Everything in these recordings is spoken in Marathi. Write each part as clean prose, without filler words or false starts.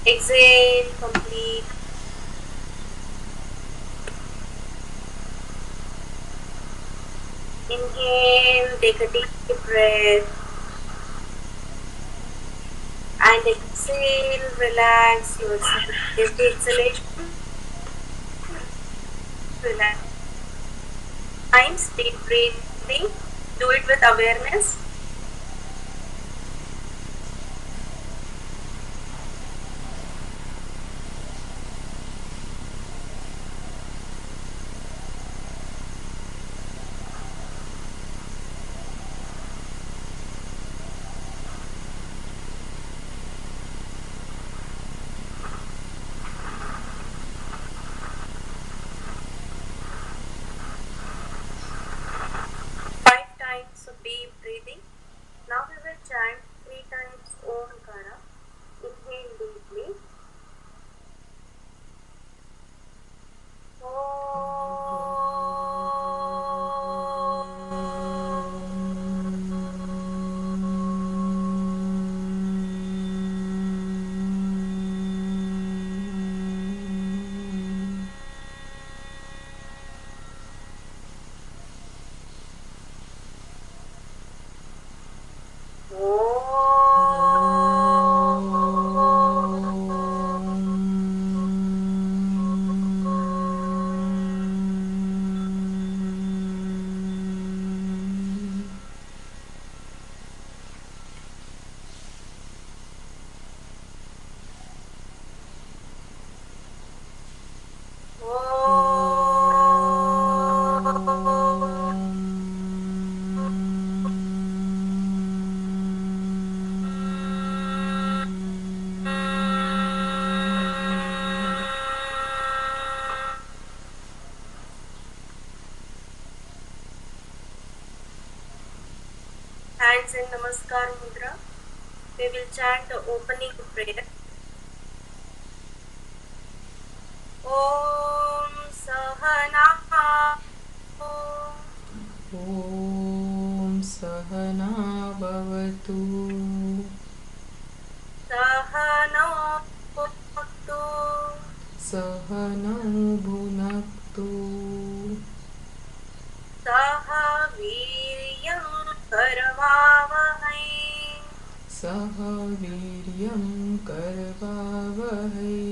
Exhale, complete. Inhale, take a deep breath. And exhale, relax yourself. With the exhalation, relax. Times, deep breathing. Do it with awareness. So deep breathing. Now we will chant 3 times Omkara. Inhale deeply. Hands in Namaskar Mudra. We will chant the opening prayer. Om Sahana. Om Sahana Bhavatu. Sahana Bhavatu. Sahana Bhunaktu. Saha Viryam Karavavahai. Saha Viryam Karavavahai.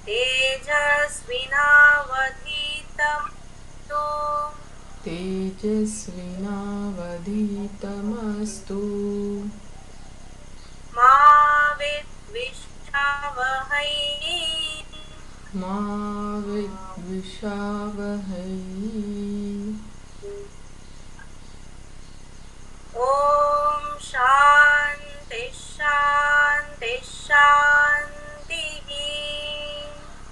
Tejasvinavadhitastu. Tejasvinavadhitamastu. Ma Vidvishavahai. Ma Vidvishavahai. Om Shanti Shanti Shanti.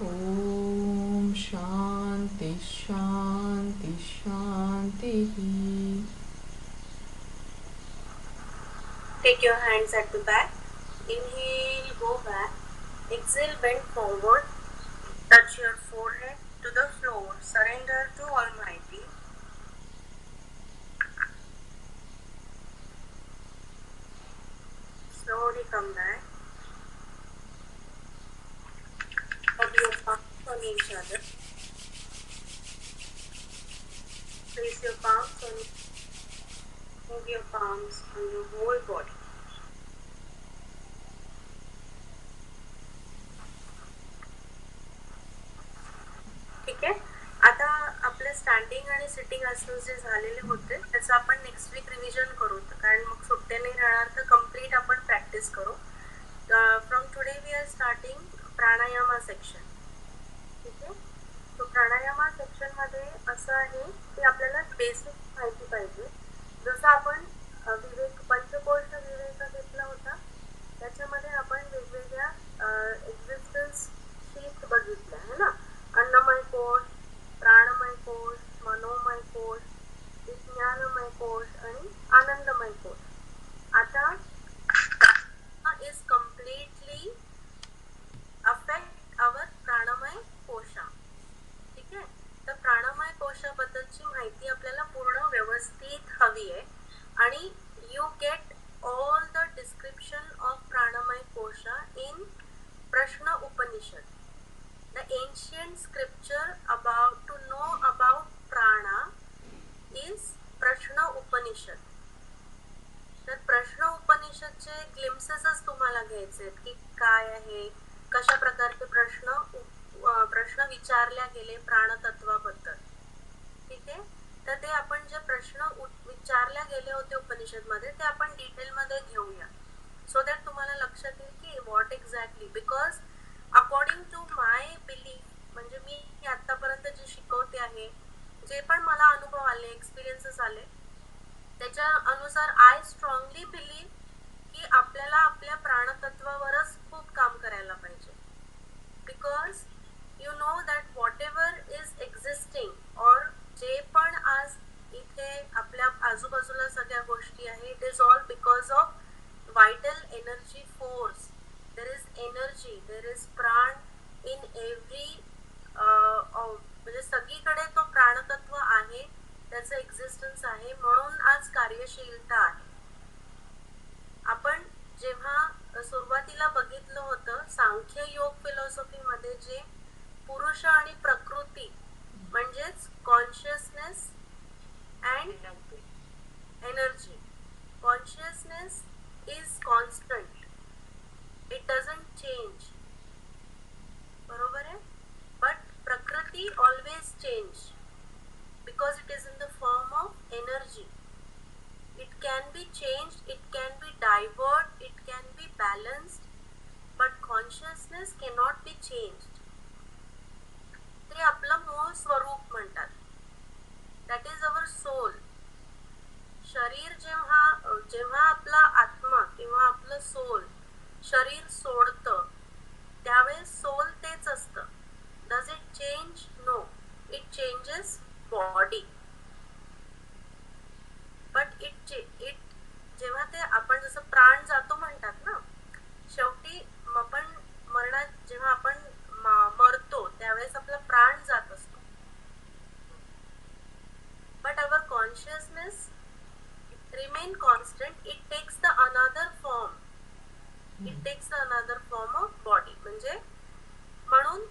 Om Shanti Shanti Shanti. Take your hands at the back. Inhale, go back. Exhale, bend forward. Touch your forehead to the floor. Surrender to Almighty. Slowly come back. Put your palms on each other. Place your palms on each other. Move your palms on your whole body. ठीक आहे. आता आपले स्टँडिंग आणि सिटिंग आसन्स जे झालेले होते त्याचं आपण नेक्स्ट वीक रिव्हिजन करू, कारण मग सुट्टे नाही राहणार, तर कम्प्लीट आपण प्रॅक्टिस करू. From today we are starting pranayama section. ठीक आहे. सो प्राणायामा सेक्शनमध्ये असं आहे की आपल्याला बेसिक माहिती पाहिजे. जसं आपण पंचकोश विवेक घेतला होता, त्याच्यामध्ये आपण वेगवेगळ्या एक्झिस्टन्स शीट बघितल्या है ना. अन्नमय कोश, प्राणमय कोश, मनोमय कोश, विज्ञानमय कोश आणि आनंदमय कोश. आता इज कम्प्लिटली अफेक्ट आवर प्राणमय कोशा. ठीक आहे. तर प्राणमय कोशाबद्दलची माहिती आपल्याला पूर्ण व्यवस्थित हवी आहे आणि you get all the description Prashna Upanishad. The ancient scripture about to know about prana is Prashna Upanishad. तर प्रश्न उपनिषदचे ग्लिम्सेसच तुम्हाला घ्यायचे आहेत की काय आहे, कशा प्रकारचे प्रश्न विचारल्या गेले प्राणतत्वाबद्दल. ठीक आहे, तर ते आपण जे प्रश्न विचारल्या गेले होते उपनिषदमध्ये ते आपण डिटेलमध्ये घेऊया, सो दॅट तुम्हाला लक्षात येईल की what exactly. Because according to my belief, म्हणजे मी आतापर्यंत जे शिकवते आहे, जे पण मला अनुभव आले, एक्सपिरियन्सेस आले, त्याच्या अनुसार आय स्ट्रॉंगली बिलीव की आपल्याला आपल्या प्राणतत्वावरच खूप काम करायला पाहिजे. Because you know that what ever is existing और जे पण आज इथे आपल्या आजूबाजूला सगळ्या गोष्टी आहे, it is all because of vital energy force. There is energy, there is प्राण इन एव्हरी, म्हणजे सगळीकडे तो प्राणतत्व आहे, त्याचं एक्झिस्टन्स आहे, म्हणून आज कार्यशीलता आहे. आपण जेव्हा सुरुवातीला बघितलं होतं सांख्य योग फिलॉसॉफी मध्ये, जे पुरुष आणि प्रकृती म्हणजेच consciousness and energy. Consciousness is constant, it doesn't change, बरोबर आहे. बट प्रकृती always change because it is in the form of energy. It can be changed, it can be diverted, it can be balanced, but consciousness cannot be changed. ते आपलं मूळ स्वरूप म्हणतात, that is our soul. शरीर जेव्हा आपला आत्मा किंवा आपलं सोल शरीर सोडतं त्यावेळेस सोल तेच असतं. Does it change? No, it changes body, but it जेव्हा ते आपण जसं प्राण जातो म्हणतात ना, शेवटी आपण मरणात जेव्हा आपण मरतो त्यावेळेस आपला प्राण जात असतो. But our consciousness remain constant, it takes the another form, it takes the another form of body. म्हणजे म्हणून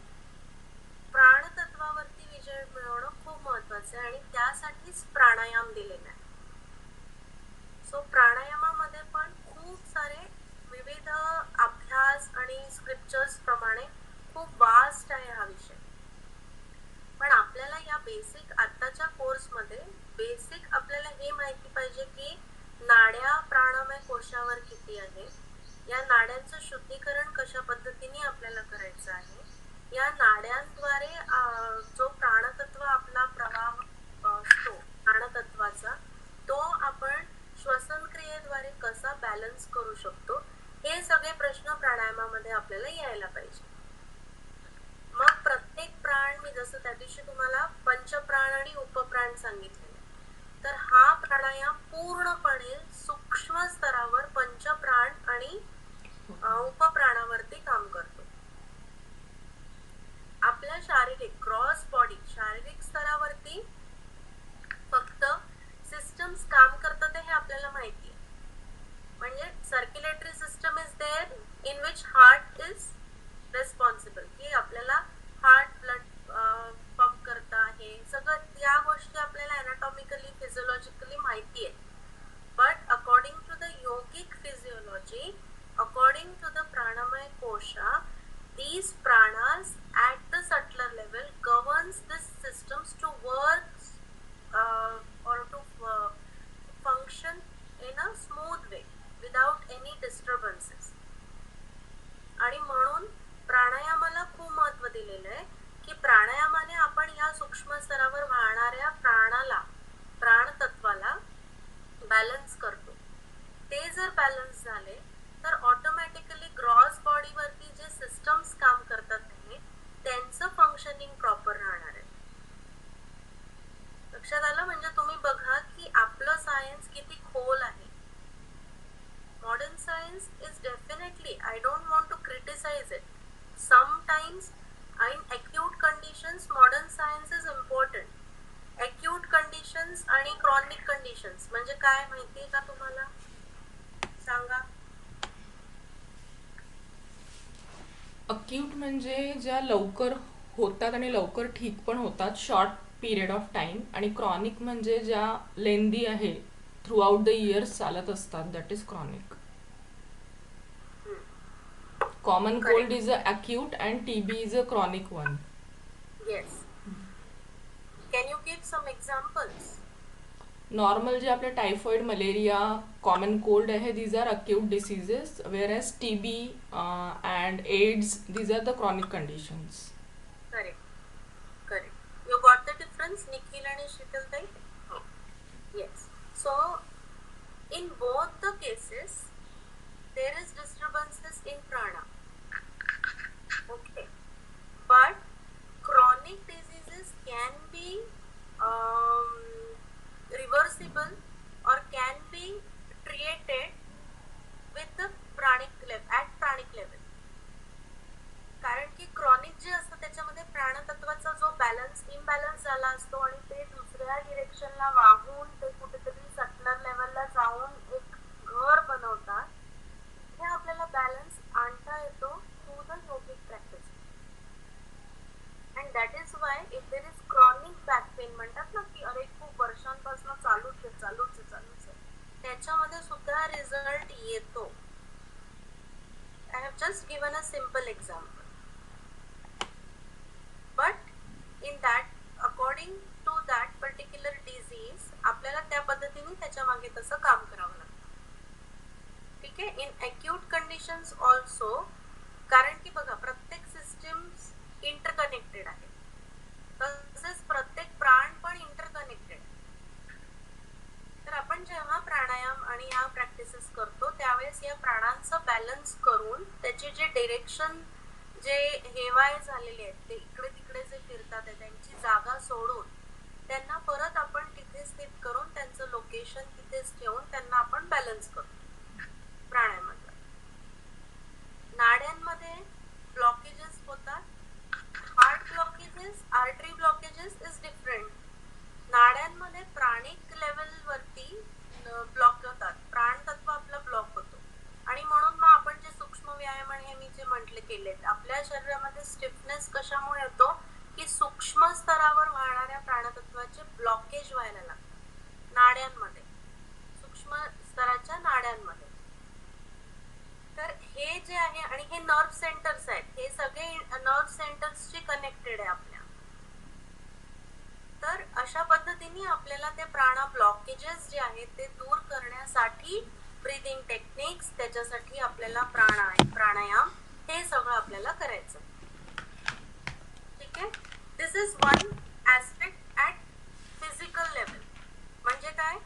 प्राणतत्वावरती विजय मिळवणं खूप महत्वाचं आहे आणि त्यासाठीच प्राणायाम दिलेला आहे. सो प्राणायामामध्ये पण खूप सारे विविध अभ्यास आणि स्क्रिप्चर्स प्रमाणे खूप वास्ट आहे हा विषय. पण आपल्याला या बेसिक आताच्या कोर्समध्ये बेसिक आपल्याला हे माहिती पाहिजे की नाड्या प्राणमय कोशावर किती आहे, या नाड्यांचं शुद्धीकरण कशा पद्धतीने आपल्याला करायचं आहे, या नाड्यांद्वारे जो प्राणतत्व आपला प्रवाह असतो प्राणतत्वाचा, तो आपण श्वसन क्रियेद्वारे कसा बॅलन्स करू शकतो, हे सगळे प्रश्न प्राणायामामध्ये आपल्याला यायला पाहिजे. मग प्रत्येक प्राण, मी जसं त्या दिवशी तुम्हाला पंचप्राण आणि उपप्राण सांगितलेले, तर हा प्राणायाम पूर्णपणे सूक्ष्म स्तरावर पंचप्राण आणि उपप्राणावरती काम करतो. आपल्या शारीरिक क्रॉस बॉडी शारीरिक स्तरावरती फक्त सिस्टम्स काम करतात हे आपल्याला माहिती आहे. म्हणजे circulatory system is there in which heart is responsible, की आपल्याला हार्ट ब्लड पंप करता, हे सगळं या गोष्टी आपल्याला अनाटॉमिकली फिजिओलॉजिकली माहिती आहे. But according to the yogic physiology, according to the pranamaya kosha, these pranas at the subtler level governs these systems to work or to function in a smooth way without any disturbances. आणि म्हणून प्राणायामाला खूप महत्व दिलेलं आहे की प्राणायामाने आपण या सूक्ष्म स्तरावर वाहणाऱ्या प्राणाला, प्राणतत्वाला बॅलन्स करतो. ते जर बॅलन्स झाले तर ऑटोमॅटिकली ग्रॉस बॉडीवरती जे सिस्टम्स काम करतात त्यांचं फंक्शनिंग प्रॉपर राहणार आहे. लक्षात आलं? म्हणजे तुम्ही बघा की आपलं सायन्स किती खोल आहे. Modern science is definitely, I don't want to criticise it, sometimes in acute conditions modern science is important. acute conditions आणि chronic conditions म्हणजे काय माहिती आहे का तुम्हाला? सांगा. अक्यूट म्हणजे ज्या लवकर होतात आणि लवकर ठीक पण होतात, शॉर्ट पिरियड ऑफ टाइम. आणि क्रॉनिक म्हणजे ज्या लेंदी आहे, थ्रू आउट द इयर्स चालत असतात, that is chronic. Common cold correct. Is a acute and TB is a chronic one. Yes. Can you give some examples? Normal जे आपले टायफॉइड, मलेरिया, कॉमन कोल्ड आहे, these are acute diseases, where as TB and AIDS, these are the chronic conditions. Correct. Correct. You got the difference, Nikhil आणि शीतलताई? Yes. So in both the cases there is disturbances in prana, okay, but chronic diseases can be um, reversible or can be treated with the pranic level, at pranic level. कारण की क्रॉनिक जे असतं त्याच्यामध्ये प्राणतत्वाचा जो बॅलन्स इम्बॅलन्स झाला असतो आणि ते दुसऱ्या डिरेक्शनला वाहून ते कुठेतरी सटलर लेवलला जाऊन एक घर बनवतात. हे आपल्याला बॅलन्स आणता येतो through the yogic practice. And that is Y if there is chronic back pain म्हणतात ना की अरे खूप वर्षांपासून चालूच आहे, त्याच्यामध्ये सुद्धा रिझल्ट येतो. I have just given a simple example. But in that according to that particular disease आपल्याला त्या पद्धतीने त्याच्या मागे तसं काम करावं लागतं. ठीक आहे. इन अक्यूट कंडिशन्स ऑल्सो, कारण की बघा प्रत्येक सिस्टीम्स इंटरकनेक्टेड आहे, तसेच प्रत्येक प्राण पण इंटरकनेक्टेड. तर आपण जेव्हा प्राणायाम आणि या प्रॅक्टिसेस करतो त्यावेळेस या प्राणांचं बॅलन्स करून त्याचे जे डिरेक्शन जे हेवाय झालेले आहेत ते इकडे तिकडे जे फिरतात आहे त्यांची जागा सोडून त्यांना परत आपण तिथे स्थित करून त्यांचं लोकेशन तिथेच ठेवून त्यांना आपण बॅलन्स करतो प्राणायामात. नाड्यांमध्ये ब्लॉकेजेस होतात. Heart blockages, artery blockages is different. नाड्यांमध्ये प्राणिक लेवल वरती ब्लॉक होतात, प्राणतत्व आपला ब्लॉक होतो. आणि म्हणून मग आपण जे सूक्ष्म व्यायाम आणि हे मी जे म्हटले केलेत, आपल्या शरीरामध्ये स्टिफनेस कशामुळे येतो की सूक्ष्म स्तरावर वाहणाऱ्या प्राणतत्वाचे ब्लॉकेज व्हायला लागतात नाड्यांमध्ये, सूक्ष्म स्तराच्या नाड्यांमध्ये. तर हे जे आहे आणि हे नर्व सेंटर्स आहेत, हे सगळे नर्व सेंटर्सशी कनेक्टेड आहे आपल्या. तर अशा पद्धतीने आपल्याला ते प्राण ब्लॉकेजेस जे आहेत ते दूर करण्यासाठी ब्रीदिंग टेक्निक्स, त्याच्यासाठी आपल्याला प्राणायाम हे सगळं आपल्याला करायचं. ठीक आहे. This is one aspect at physical level. म्हणजे काय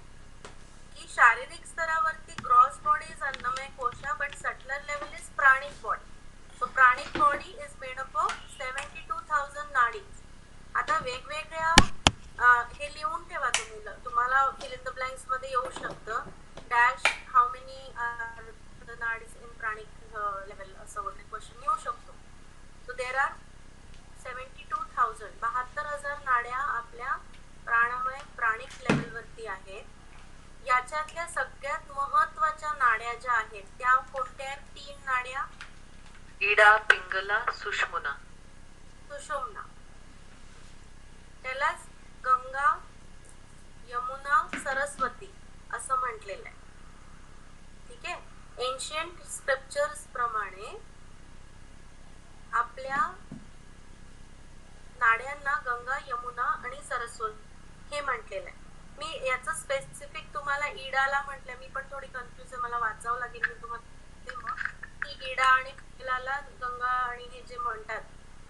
की शारीरिक स्तरावरती gross body is annamaya kosha, but subtler level is pranic body. So pranic body is made up of 72,000 nadis. आता वेगवेगळ्या हे लिहून ठेवा तुम्ही, तुम्हाला फिल इन द ब्लँक्स मध्ये येऊ शकतं. Dash how many the nadis in pranic level असं वगैरे क्वेश्चन येऊ शकतो. सो देर आर 72,000, 72,000 नाड्या आपल्या प्राणमय प्राणिक लेवलवरती आहेत. याच्यातल्या सगळ्यात महत्वाच्या नाड्या ज्या आहेत त्या कोणत्या आहेत? 3 नाड्या, इडा, पिंगला, सुषुम्ना. सुषुम्ना. त्यालाच गंगा, यमुना, सरस्वती असं म्हटलेलं आहे. ठीक आहे. एन्शियंट स्क्रिप्चर्स प्रमाणे आपल्या नाड्यांना गंगा, यमुना आणि सरस्वती हे म्हटलेलं आहे. मी याचं स्पेसिफिक तुम्हाला इडाला म्हटलं, मी पण थोडी कन्फ्युज आहे, मला वाचावं लागेल मी तुम्हाला की इडा आणि पिंगलाला गंगा आणि हे जे म्हणतात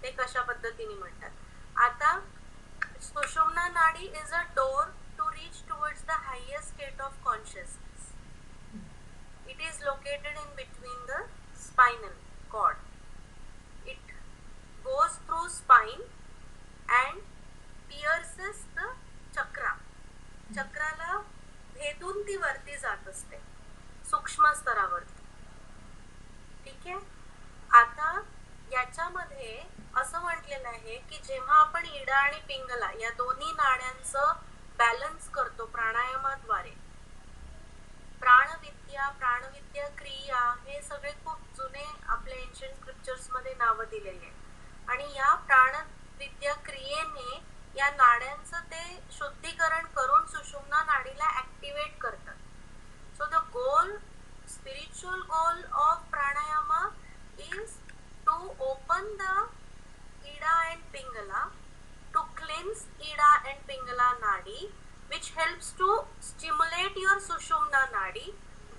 ते कशा पद्धतीने म्हणतात. आता sushumna nadi is a door to reach towards the highest state of consciousness. It is located in between the spinal cord. It goes through spine and pierces the chakra. चक्राला भेदून ती वरती जात असते सूक्ष्म स्तरावरती. ठीक आहे. आता याच्यामध्ये असं म्हटलेलं आहे की जेव्हा आपण इडा आणि पिंगला या दोन्ही नाड्यांचं बॅलन्स करतो प्राणायामाद्वारे, प्राणविद्या क्रिया हे सगळे खूप जुने आपल्या एन्शियंट स्क्रिप्चर्स मध्ये नावं नावं दिलेली आहेत आणि या प्राणविद्या क्रियेने या नाड्यांचं ते शुद्धीकरण करून सुषुम्ना नाडीला ऍक्टिव्हेट करतात. So the spiritual goal of pranayama is to open the Ida and Pingala, to cleanse Ida and Pingala nadi, which helps to stimulate your Sushumna nadi,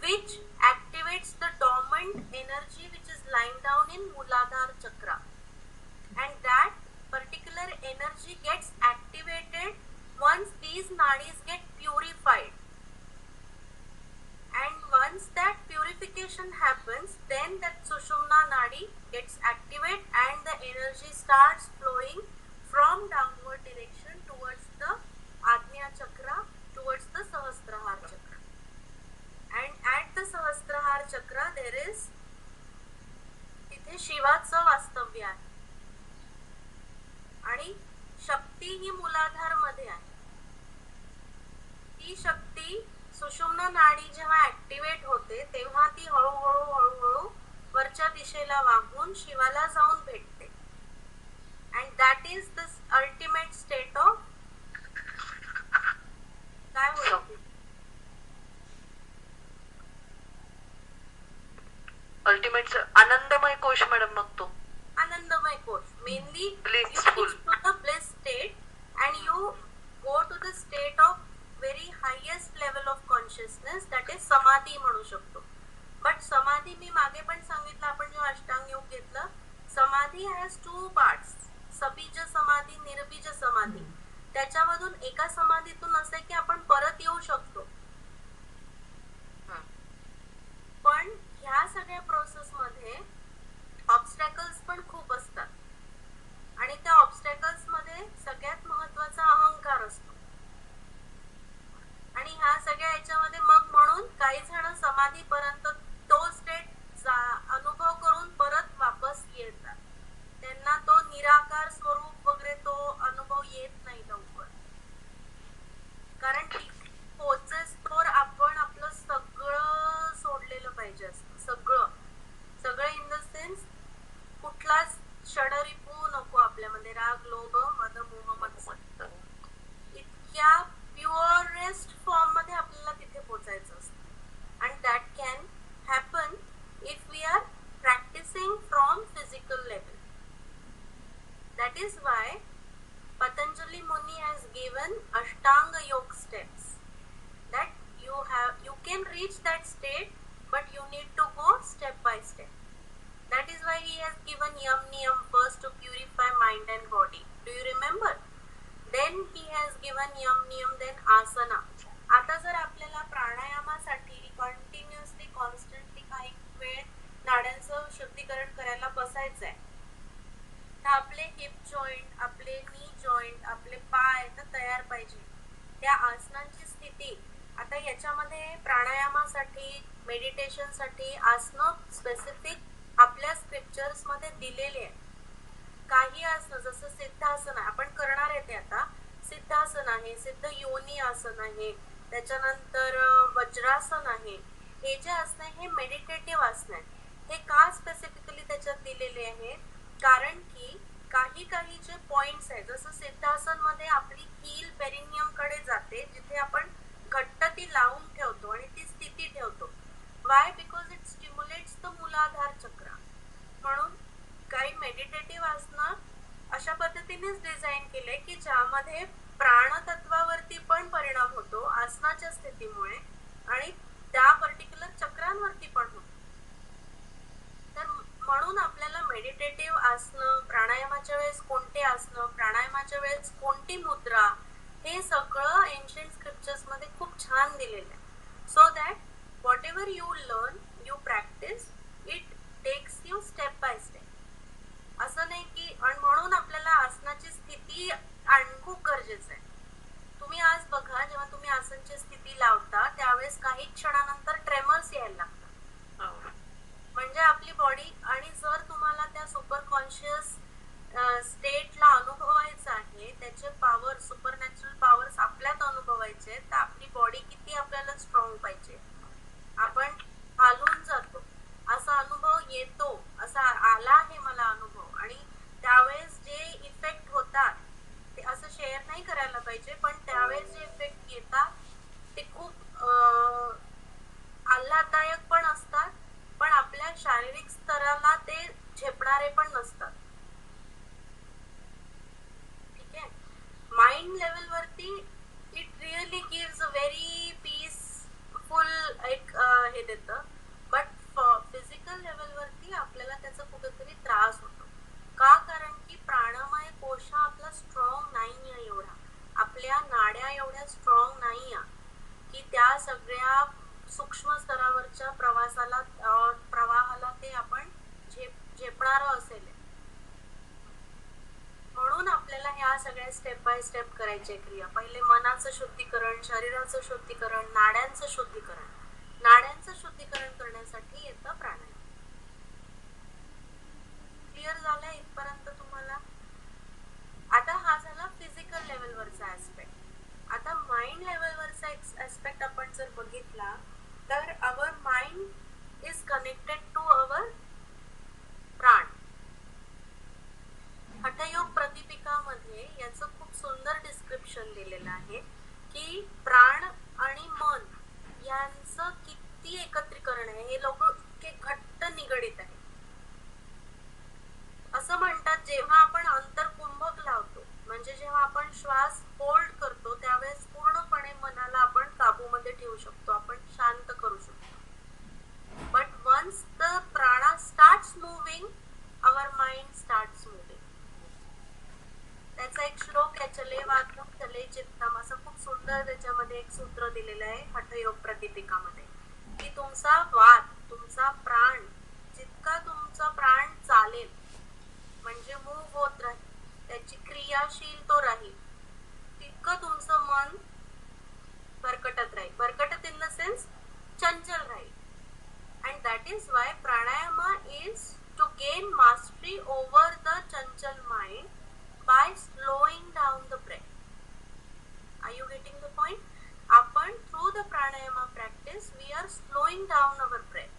which activates the dormant energy which is lying down in Muladhara chakra. And that particular energy gets activated once these nadis get purified. And once that purification happens, then that Sushumna Nadi gets activated and the energy starts flowing from downward direction towards the Agnya Chakra, towards the Sahasrahar Chakra. And at the Sahasrahar Chakra there is तिथे शिवाचं वास्तव्य आहे आणि शक्ती ही मूलाधार मध्ये आहे. ती शक्ती सुषुम्ना नाडी जेव्हा ऍक्टिव्हेट होते तेव्हा ती हळूहळू हळूहळू वरच्या दिशेला वाहून शिवाला जाऊन भेटते. And that is the ultimate state of काय बोलते अल्टिमेट आनंदमय कोश मॅडम. मग तो आनंदमय कोश. Mainly Blissful. To the bliss state and you go to the state of very highest level of consciousness, that is samadhi म्हणू शकतो. बट समाधी मी मागे पण सांगितलं, आपण जेव्हा अष्टांग योग घेतलं, समाधी हॅज 2 पार्ट्स, सबीज समाधी, निर्बीज समाधी. त्याच्यामधून एका समाधीतून असं की आपण परत येऊ शकतो, पण ह्या सगळ्या प्रोसेस मध्ये ऑब्स्टॅकल्स पण खूप असतात आणि त्या ऑब्स्टॅकल्स मध्ये सगळ्यात महत्वाचा अहंकार असतो. आणि ह्या सगळ्या याच्यामध्ये मग म्हणून काही जण समाधीपर्यंत तो स्टेट अनुभव करून परत वापस येतात. त्यांना तो निराकार स्वरूप वगैरे तो अनुभव येत नाही लवकर, कारण पोचेस्तोवर आपण आपलं सगळं सोडलेलं पाहिजे असतं. सगळं इन द सेन्स कुठलाच षडरिपू नको आपल्यामध्ये, राग लोभ मद मोह मत्सर, इतक्या प्युअरेस्ट फॉर्म मध्ये आपल्याला तिथे पोचायचं असतं. And that can happen if we are practising from physical level. That is why Patanjali Muni has given Ashtanga Yoga steps, that you can reach that state, but you need to go step by step. That is why he has given Yam Niyam first to purify mind and body. Do you remember? Then he has given Yam Niyam, then Asana. आता जर आपल्याला प्राणायामासाठी कंटिन्युअसली कॉन्स्टंटली काही वेळ नाड्यांचं शुद्धीकरण करायला बसायचं आहे, तर आपले हिप जॉईंट, आपले नी जॉईंट, आपले पाय तर तयार पाहिजे. त्या आसनांची स्थिती आता याच्यामध्ये प्राणायामासाठी, मेडिटेशनसाठी आसनं स्पेसिफिक आपल्या स्क्रिप्चर्स मध्ये दिलेले आहे. काही आसनं जसं सिद्धासन आहे, आपण करणार आहे ते आता, सिद्धासन आहे, सिद्ध योनी आसन आहे, त्याच्यानंतर वज्रासन आहे. हे जे आसन आहे हे मेडिटेटिव्ह आसन आहे. हे का स्पेसिफिकली त्याच्यात दिलेले आहे? कारण की काही जे पॉइंट्स आहेत, जसं सिद्धासन मध्ये आपली हील पेरिनियम कडे जाते, जिथे आपण घट्ट ती लावून ठेवतो आणि ती स्थिती ठेवतो. वाय? बिकॉज इट स्टिम्युलेट्स द मूलाधार चक्र. म्हणून काही मेडिटेटिव्ह आसनं अशा पद्धतीनेच डिझाईन केले की ज्यामध्ये प्राणतत्वावरती पण परिणाम होतो आसनाच्या स्थितीमुळे आणि त्या पर्टिक्युलर चक्रांवरती पण होतो. तर म्हणून आपल्याला मेडिटेटिव्ह आसनं, प्राणायामाच्या वेळेस कोणते आसनं, प्राणायामाच्या वेळेस कोणती मुद्रा, हे सगळं एन्शियंट स्क्रिप्चर्स मध्ये खूप छान दिलेलं आहे. So that whatever you learn, you practise, it takes you step by step. असं नाही की, आणि म्हणून आपल्याला आसनाची स्थिती आणणं खूप गरजेचं आहे. तुम्ही आज बघा, जेव्हा तुम्ही आसनची स्थिती लावता त्यावेळेस काही क्षणानंतर ट्रेमर्स यायला लागतात, म्हणजे आपली बॉडी. आणि जर तुम्हाला त्या सुपर कॉन्शियस स्टेटला अनुभवायचं आहे, त्याचे पॉवर, सुपर नॅचरल पॉवर्स आपल्यात अनुभवायचे, तर आपली बॉडी किती आपल्याला स्ट्रॉंग पाहिजे. आपण हालून जातो, पाहिजे, पण त्यावेळेस जे इफेक्ट येतात ते खूप आल्हाददायक पण असतात, पण आपल्या शारीरिक स्तराला ते झेपणारे पण नसतात. ठीक आहे. माइंड लेवल वरती it really gives a very peaceful एक हे देतं, बट फिजिकल लेवल वरती आपल्याला त्याचा कुठेतरी त्रास होतो. का? कारण की प्राणमय कोश हा आपला स्ट्रॉंग नाही आहे एवढा, आपल्या नाड्या एवढ्या स्ट्रॉंग नाही आहे की त्या सगळ्या सूक्ष्म स्तरावरच्या प्रवाहाला ते आपण झेपणारं असेल. म्हणून आपल्याला ह्या सगळ्या स्टेप बाय स्टेप करायच्या क्रिया. पहिले मनाचं शुद्धीकरण, शरीराचं शुद्धीकरण, नाड्यांचं शुद्धीकरण. नाड्यांचं शुद्धीकरण करण्यासाठी येतं प्राणायाम. क्लिअर झालंय इथपर्यंत तुम्हाला? आता हा झाला फिजिकल लेवलवरचा ऍस्पेक्ट. आता माइंड लेवलवरचा ऍस्पेक्ट आपण जर बघितला तर our mind is connected to our prana. हठयोग प्रतिपिकामध्ये याचं खूप सुंदर डिस्क्रिप्शन दिलेलं आहे की प्राण आणि मन यांचं किती एकत्रीकरण आहे. हे लोक इतके घट्ट निगडीत आहे. असं म्हणतात जेव्हा आपण अंतरकुंभक लावतो, म्हणजे जेव्हा आपण श्वास होल्ड करतो त्यावेळेस पूर्णपणे मनाला आपण काबूमध्ये ठेवू शकतो, आपण शांत करू शकतो. बट वन्स द प्राणा starts moving, our mind starts moving. त्याचा एक श्लोक आहे, चले वाग्म चले चित्तम, असं खूप सुंदर त्याच्यामध्ये एक सूत्र दिलेलं आहे हठयोग प्रतिपिकामध्ये, की तुमचा वात, तुमचा प्राण, जितका तुमचा प्राण चालेल म्हणजे मूव्ह होत राहील, त्याची क्रियाशील तो राहील, तितकं तुमचं मन भरकटत राहील. भरकटत इन द सेन्स चंचल राहील. And that is why pranayama is to gain mastery over the chanchal mind by slowing down the breath. Are you getting the point? Upon through the pranayama practice, we are slowing down our breath.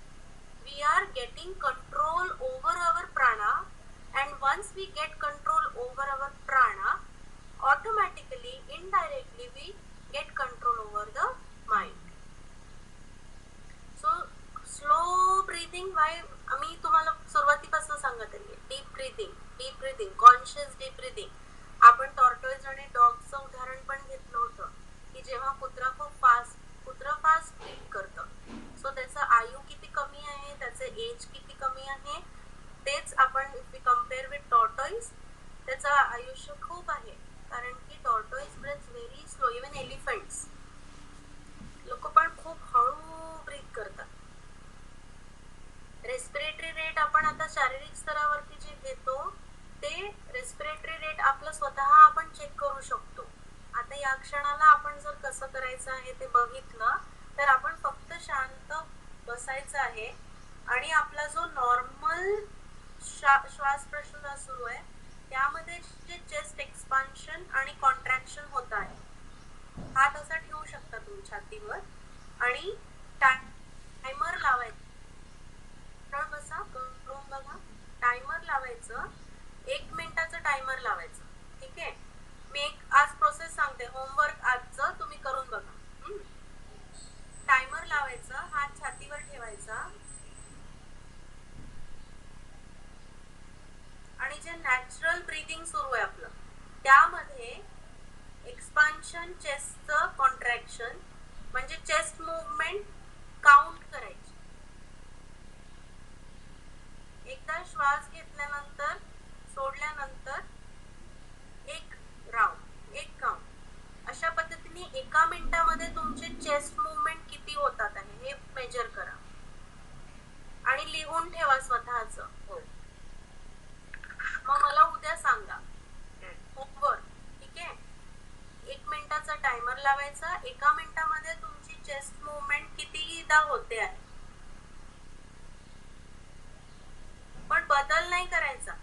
We are getting control over our prana, and once we get control over our prana, automatically, indirectly, we get control over the mind. So, slow breathing, why? मी तुम्हाला सुरुवातीपासून सांगत आहे, deep breathing, conscious deep breathing. आपण टॉर्टोइज आणि डॉगचं उदाहरण पण घेतलं होतं की जेव्हा कुत्रा फास्ट ब्रीथ करतं, सो त्याचं आयु किती कमी आहे, त्याचे एज किती कमी आहे. तेच आपण if we compare with tortoise, त्याचं आयुष्य खूप आहे, कारण की tortoise breath very slow. Even elephants लोक पण खूप हळू ब्रीथ करतात. रेस्पिरेटरी रेट आपण आता शारीरिक स्तरावरती जे घेतो ते रेस्पिरेटरी रेट आपलं स्वतः आपण चेक करू शकतो. आता या क्षणाला आपण जर कसं करायचं आहे ते बघितलं तर आपण फक्त शांत बसायचं आहे आणि आपला जो नॉर्मल श्वास प्रश्वास सुरू आहे त्यामध्ये जे चेस्ट एक्सपान्शन आणि कॉन्ट्रॅक्शन होत आहे, हात असा ठेवू शकता तुम्ही छातीवर आणि टायमर लावायचं. बसा, करून बघा. टायमर लावायचं, 1 मिनिटाचं टायमर लावायचं. ठीक आहे. मी एक आज प्रोसेस सांगते, होमवर्क आजचं तुम्ही करून बघा. टायमर लावायचं, हात छातीवर ठेवायचा आणि जे नॅचरल ब्रीदिंग सुरू आहे आपलं त्यामध्ये एक्सपान्शन, चेस्टचं कॉन्ट्रॅक्शन म्हणजे चेस्ट मुवमेंट काउंट करायची. एकदा श्वास घेतल्यानंतर सोडल्यानंतर एक राऊंड, एक काउंट. अशा पद्धतीने 1 मिनिटामध्ये तुमचे चेस्ट मुवमेंट किती होतात आहे हे मेजर करा आणि लिहून ठेवा स्वतःचं. मग मला उद्या सांगा होमवर्क. ठीक आहे. 1 मिनिटाचा टायमर लावायचा, 1 मिनिटामध्ये तुमची चेस्ट मुवमेंट कितीदा होते आहे. पण बदल नाही करायचा,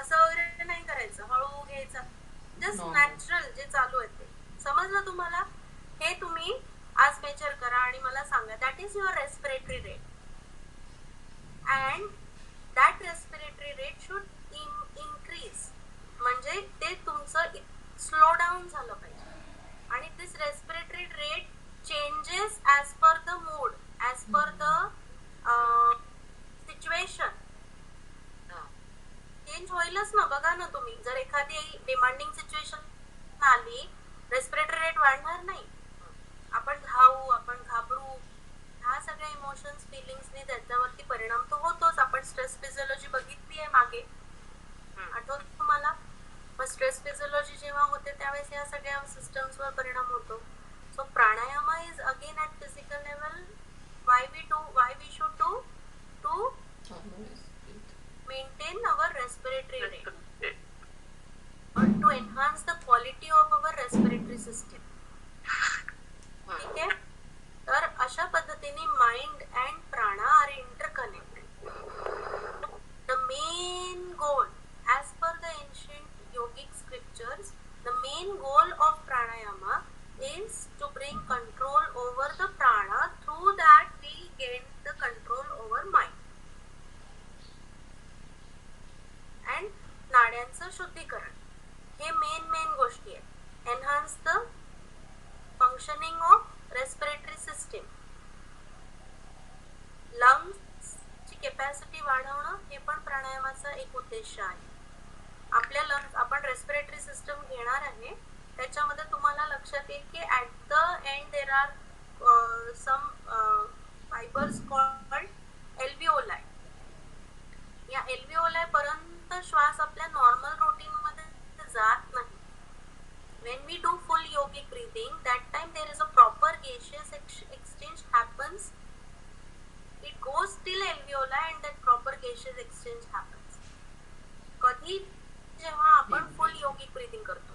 असं वगैरे नाही करायचं, हळू घ्यायचा, जस्ट नॅचरल जे चालू आहे ते. समजलं तुम्हाला? हे तुम्ही आज मेजर करा आणि मला सांगा. That is your respiratory rate and that respiratory rate should increase. म्हणजे ते तुमचं स्लो डाऊन झालं पाहिजे. आणि this respiratory rate changes as per the mood, as per the situation. Change होईलच ना. बघा ना तुम्ही, जर एखादी डिमांडिंग सिच्युएशन आली, रेस्पिरेटरी रेट वाढणार नाही. आपण धावू, आपण घाबरू, ह्या सगळ्या इमोशन्स फिलिंग्सने त्याच्यावरती परिणाम तो होतोच. आपण स्ट्रेस फिजिओलॉजी बघितली आहे मागे, आठवत तुम्हाला? मग स्ट्रेस फिजिओलॉजी जेव्हा होते त्यावेळेस या सगळ्या सिस्टम्सवर परिणाम होतो. So pranayama is again at physical level. Why we should do to maintain our respiratory rate or to enhance the quality of our respiratory system. ठीक आहे. तर अशा पद्धतीने mind and prana are interconnected. The main goal as per the ancient yogic scriptures, the main goal of pranayama is to bring control over the prana. Through that we gain the control over mind. And नाड्यांचं शुद्धीकरण, हे मेन गोष्टी आहेत. Enhance the functioning of respiratory system. लंग्सची capacity वाढवणं हे पण प्राणायामाचा एक उद्देश आहे. आपल्या लंग्स, आपण रेस्पिरेटरी सिस्टम घेणार आहे, त्याच्यामध्ये तुम्हाला लक्षात येईल की at the end there are some fibres called alveoli. या एल्व्हिओलाय पर्यंत श्वास आपल्या नॉर्मल रुटीन मध्ये जात नाही. when we do full yogic breathing, that time there is a proper gaseous exchange happens. It goes till alveoli and that proper gaseous exchange happens. कधी जेव्हा आपण फुल योगिक ब्रीथिंग करतो,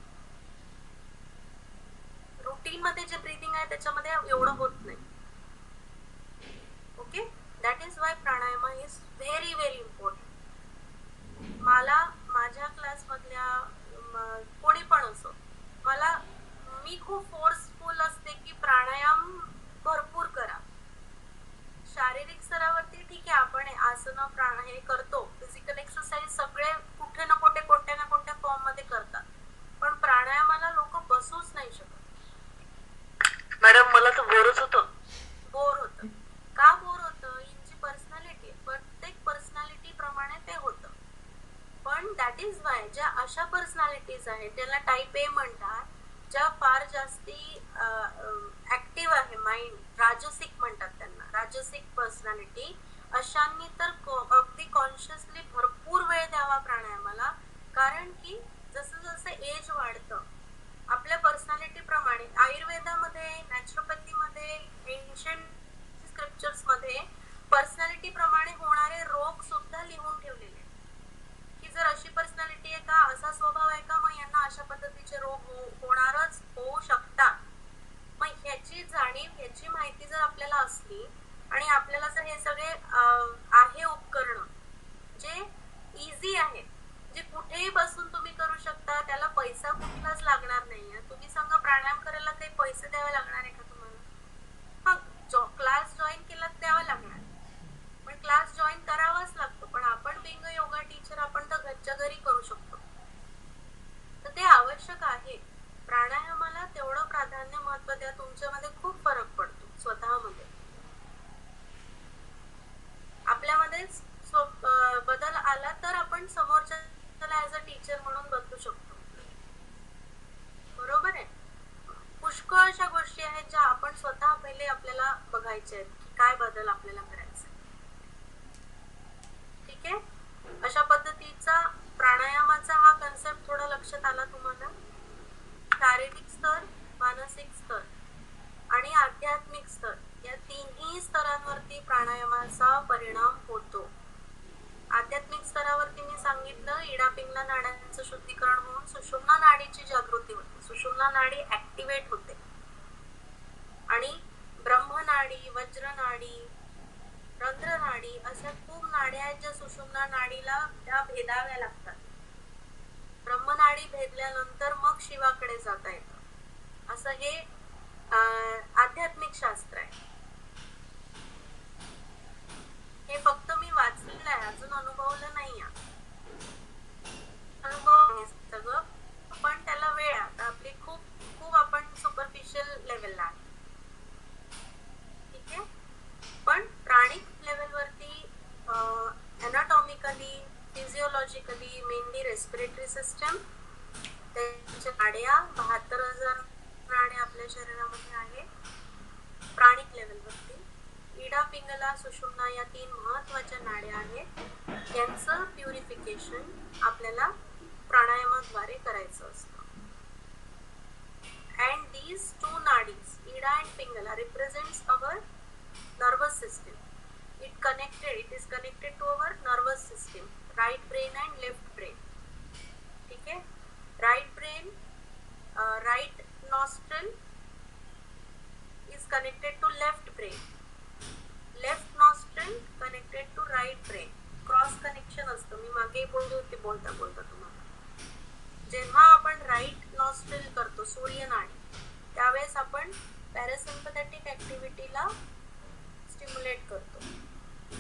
रुटीन मध्ये जे ब्रीथिंग आहे त्याच्यामध्ये एवढं होत नाही. Okay, that is why pranayama is very very important. मला माझ्या क्लासमधल्या कोणी पण असो, मी खूप फोर्सफुल असते की प्राणायाम भरपूर करा. शारीरिक स्तरावरती ठीक आहे, आपण आसन हे करतो, फिजिकल एक्सरसाइज सगळे कुठे ना कुठे कोणत्या ना कोणत्या फॉर्म मध्ये करतात, पण प्राणायामाला लोक बसूच नाही शकत. मॅडम मला तर बोरच होतं. बोर होतं. का बोर होतं? यांची पर्सनॅलिटी, प्रत्येक पर्सनॅलिटी प्रमाणे ते होतं. पण दॅट इज वाय ज्या अशा पर्सनॅलिटीज आहेत, ज्याला टाईप ए म्हणतात, ज्या फार जास्ती ऍक्टिव्ह आहे माइंड, राजसिक म्हणतात त्यांना, राजसिक पर्सनॅलिटी, अशांनी तर अगदी कॉन्शियसली भरपूर वेळ द्यावा प्राणायामाला. कारण की जसं जसं एज वाढतं, आपल्या पर्सनॅलिटी प्रमाणे, आयुर्वेदामध्ये, नॅचरोपॅथीमध्ये, एन्शंट स्क्रिप्चर्स मध्ये पर्सनॅलिटी प्रमाणे होणारे रोग सुद्धा लिहून ठेवलेले, की जर अशी पर्सनॅलिटी आहे का, असा स्वभाव आहे का, मग यांना अशा पद्धतीचे रोग होणारच, होऊ शकतात. मग ह्याची जाणीव, ह्याची माहिती जर आपल्याला असली आणि आपल्याला जर हे सगळे आहे उपकरण जे इझी आहेत, जे कुठेही बसून तुम्ही करू शकता, त्याला पैसा कुठलाच लागणार नाहीये. तुम्ही सांगा प्राणायाम करायला काही पैसे द्यावे लागणार आहे का तुम्हाला? हा, क्लास जॉईन केला द्यावा लागणार, पण क्लास जॉईन करावाच लागतो. पण आपण बिंग योगा टीचर, आपण तर घरच्या घरी करू शकतो. तर ते आवश्यक आहे. प्राणायामाला तेवढं प्राधान्य, महत्व द्या. तुमच्यामध्ये खूप फरक पडतो स्वतःमध्ये. आपल्यामध्येच बदल आला तर आपण समोरच्याला ऍज अ टीचर म्हणून बदलू शकतो. बरोबर आहे. पुष्कळ अशा गोष्टी आहेत ज्या आपण स्वतः पहिले आपल्याला बघायच्या आहेत, की काय बदल आपल्याला करायचा. ठीक आहे. अशा पद्धतीचा प्राणायामाचा हा कन्सेप्ट थोडा लक्षात आला तुम्हाला. शारीरिक स्तर, मानसिक स्तर आणि आध्यात्मिक स्तर, या तिन्ही स्तरांवरती प्राणायामाचा परिणाम होतो. आध्यात्मिक स्तरावरती मी सांगितलं, इडा पिंगला नाड्यांचं शुद्धीकरण होऊन सुषुम्ना नाडीची जागृती होते, सुषुम्ना नाडी ऍक्टिव्हेट होते. आणि ब्रह्मनाडी, वज्रनाडी, रंध्रनाडी अशा खूप नाड्या आहेत ज्या सुषुम्ना नाडीला त्या भेदाव्या लागतात. ब्रह्मनाडी भेदल्यानंतर मग शिवाकडे जाता येतं, असं हे आध्यात्मिक शास्त्र आहे. हे फक्त मी वाचलेलं आहे, अजून अनुभवलं नाही. अनुभव सिस्टम, त्यांच्या नाड्या 72,000 नाड्या आपल्या शरीरामध्ये आहे प्राणिक लेवलवरती. इडा, पिंगला, सुषुम्ना या 3 महत्वाच्या नाड्या आहेत. यांचं प्युरिफिकेशन आपल्याला प्राणायामाद्वारे करायचं असतं. And these two nadis, Ida and Pingala, represents our nervous system. It is connected to our nervous system, right brain and left brain. ठीक है? Right brain, right nostril is connected to left brain. Left nostril connected to right brain. Cross connection असतं. मी मागे बोलली होती बोलता तुम्हाला. जेव्हा आपण राईट नॉस्ट्रिल करतो सूर्य नाडी, त्यावेळेस आपण पॅरासिम्पथॅटिक ऍक्टिव्हिटीला स्टिम्युलेट करतो.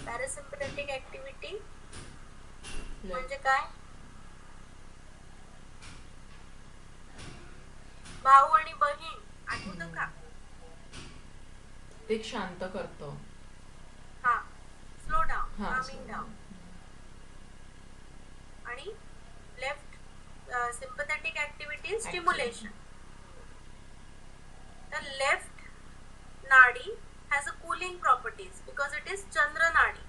पॅरासिम्पथॅटिक ऍक्टिव्हिटी म्हणजे काय? भाऊ आणि बहीण आठवतं का? ते शांत करतो. हा, स्लो डाऊन, हा, कामिंग डाऊन. आणि left sympathetic activity is stimulation. The left nadi has a cooling properties because it is chandra nadi,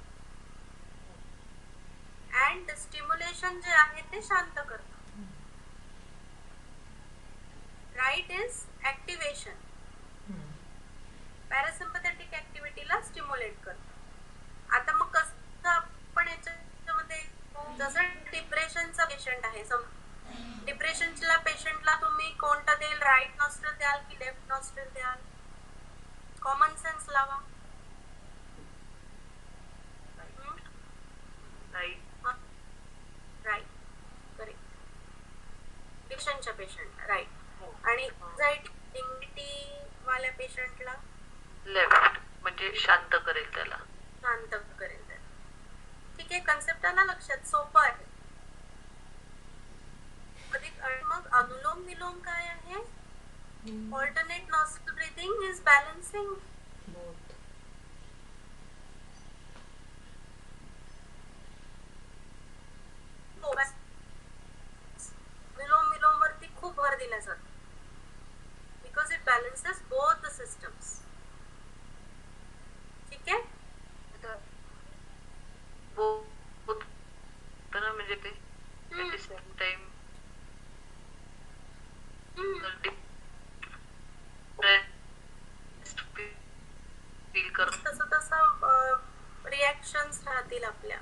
and the stimulation जे आहे ते शांत करतं. Right is activation. Parasympathetic activity ला stimulate करतं. आता मग कसं आपण याच्यामध्ये, जसं डिप्रेशनचा पेशंट आहे, डिप्रेशनच्या पेशंटला तुम्ही कोणता देईल? राईट नॉस्ट्रिल द्याल की लेफ्ट नॉस्ट्रिल द्याल? कॉमन सेन्स लावा. Right, correct. डिप्रेशनच्या पेशंटला राईट, आणि एंग्झायटी वाल्या पेशंटला लेफ्ट, म्हणजे शांत करेल त्याला. शांत करेल त्याला. ठीक आहे, कन्सेप्ट आला लक्षात? सोपं आहे. आणि मग अनुलोम विलोम काय आहे? Alternate nostril breathing is balancing. Vilom vilom वरती खूप भर दिला जातो because it balances both the systems. ठीक आहे, म्हणजे ते at the same time तसं रिॲक्शन्स राहतील आपल्या.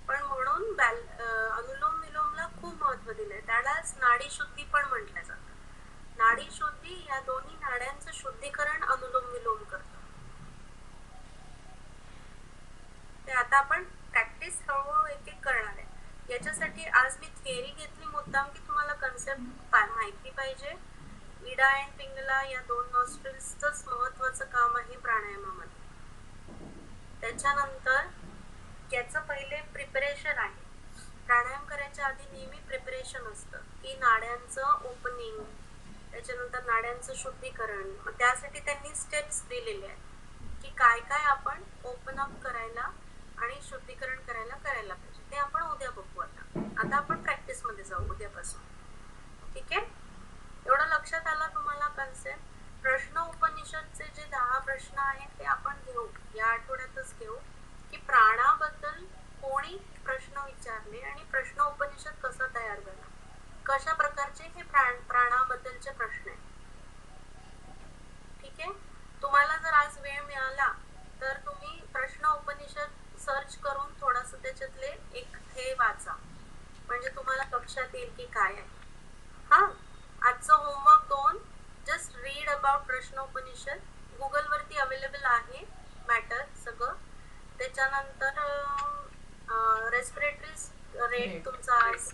पण म्हणून अनुलोम विलोमला खूप महत्व दिलंय. त्यालाच नाडी शुद्धी पण म्हटलं जातं. नाडी शुद्धी या दोन्ही नाड्यांचं शुद्धीकरण अनुलोम विलोम करतं. ते आता आपण प्रॅक्टिस हळूहळू एक एक करणार आहे. याच्यासाठी आज मी थिअरी घेतली मुद्दाम की तुम्हाला कन्सेप्ट माहिती पाहिजे. इडा अँड पिंगला या 2 नॉस्ट्रिल्सच महत्वाचं काम आहे प्राणायामामध्ये. त्याच्यानंतर याचं पहिले प्रिपरेशन आहे. प्राणायाम करायच्या आधी नेहमी प्रिपरेशन असतं की नाड्यांचं ओपनिंग, त्याच्यानंतर नाड्यांचं शुद्धीकरण. त्यासाठी त्यांनी स्टेप्स दिलेले आहेत की काय काय आपण ओपन अप करायला आणि शुद्धीकरण करायला पाहिजे. ते आपण उद्या बघू. आता आपण प्रॅक्टिस मध्ये जाऊ उद्यापासून. ठीक आहे, एवढं लक्षात आलं तुम्हाला कन्सेप्ट? प्रश्न उपनिषदचे जे 10 प्रश्न आहेत ते आपण घेऊ, या आठवड्यातच घेऊ की प्राणाबद्दल कोणी प्रश्न विचारले आणि प्रश्न उपनिषद कसा तयार झाला, कशा प्रकारचे हे प्राणाबद्दलचे प्रश्न आहेत. ठीक आहे, तुम्हाला जर आज वेळ मिळाला तर तुम्ही प्रश्न उपनिषद सर्च करून थोडस त्याच्यातले एक हे वाचा, म्हणजे तुम्हाला लक्षात येईल की काय आहे. हा, आजचं होमवर्क 2, जस्ट रीड अबाउट प्रश्न उपनिषद. गुगल वरती अवेलेबल आहे मॅटर सगळं. त्याच्यानंतर रेस्पिरेटरी रेट तुमचा आज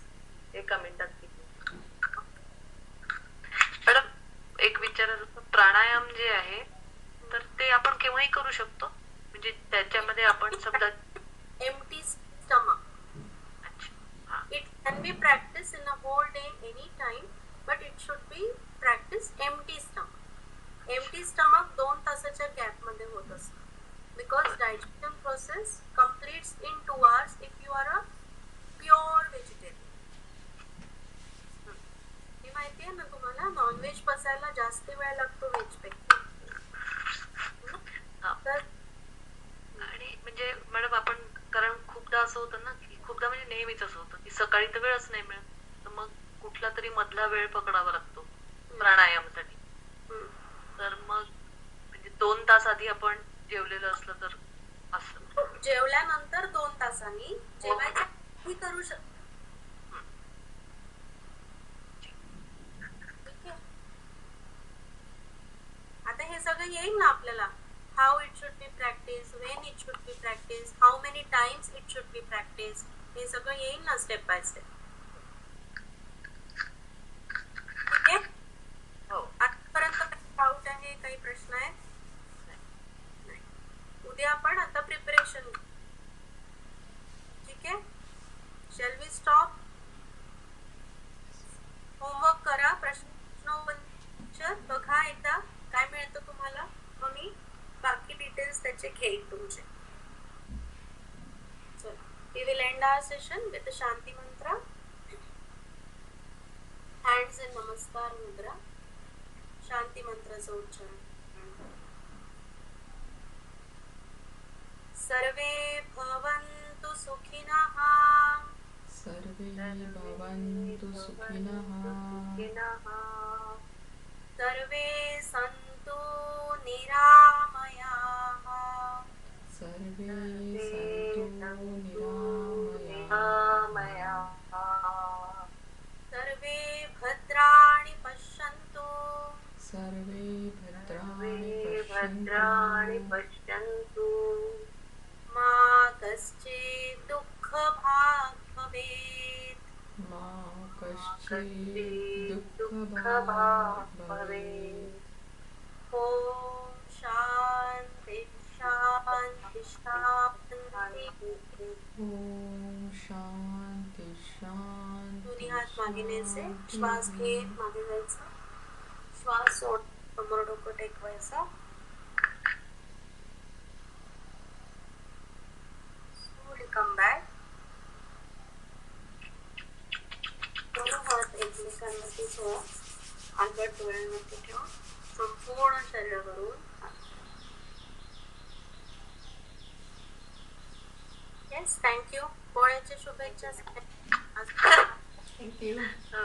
1 मिनिटात. मॅडम, एक विचारायचं, प्राणायाम जे आहे तर ते आपण केव्हाही करू शकतो? म्हणजे त्याच्यामध्ये आपण समजा empty stomach. It can be practiced in a whole day any time, but it should be practiced empty stomach. Empty stomach 2 तासाच्या गॅप मध्ये होत असतं because digestion process completes in 2 hours if you are a pure vegetarian. माहितीये ना तुम्हाला, नॉनव्हेज पचायला जास्त वेळ लागतो व्हेज पेक्षा. हा. तर आणि म्हणजे मॅडम आपण, कारण खूपदा असं होतं ना की खूपदा म्हणजे नेहमीच असं होतं की सकाळी तर वेळच नाही मिळत, तर मग कुठला तरी मधला वेळ पकडावा लागतो प्राणायामासाठी. हम्म. तर मग म्हणजे 2 तास आधी आपण जेवलेलं असलं तर असं. जेवल्यानंतर 2 तासांनी जेवायच्या आधी करू शकतो. ठीक आहे. आता हे सगळं येईल ना आपल्याला, how it should be practice, Wien it should be practice, how many times it should be practice, हे सगळं येईल ना स्टेप बाय स्टेप. ठीक आहे. हो. आतापर्यंत काही डाऊट आहे, काही प्रश्न आहे? नाही. उद्या आपण आता प्रिपरेशन. ठीक आहे. Shall we stop? होमवर्क करा, प्रश्न बघा एकदा काय मिळतं तुम्हाला, मग मी बाकी डिटेल्स त्याचे घेईन तुमचे. चला, we will end our session with the Shanti mantra. Hands in Namaskar mudra. शांती मंत्राचं उच्चारण. सर्वे भवन्तु सुखिनः. सर्वे भवन्तु सुखिनः. सर्वे सन्तु निरामयाः. सर्वे सन्तु निरामयाः. सर्वे भद्राणि पश्यन्तु. सर्वे भद्राणि पश्यन्तु. मा कश्चित् दुःखभाग् भवेत्. मा कश्चित् दुःखभाग् भवेत्. ॐ शान्ति शान्ति शान्ति. ॐ शान्ति शान्ति. दोन्ही हात मागे न्यायचे, श्वास घेत मागे जायचा, श्वास सोड, समोर डोकं टेकवायचा. Slowly come back. दोन हात एकमेकांवरती ठेवा, आलबट डोळ्यांवरती ठेवा, संपूर्ण शरीरावरून. Yes, thank you. पोळ्याच्या शुभेच्छा. थँक्यू. हो.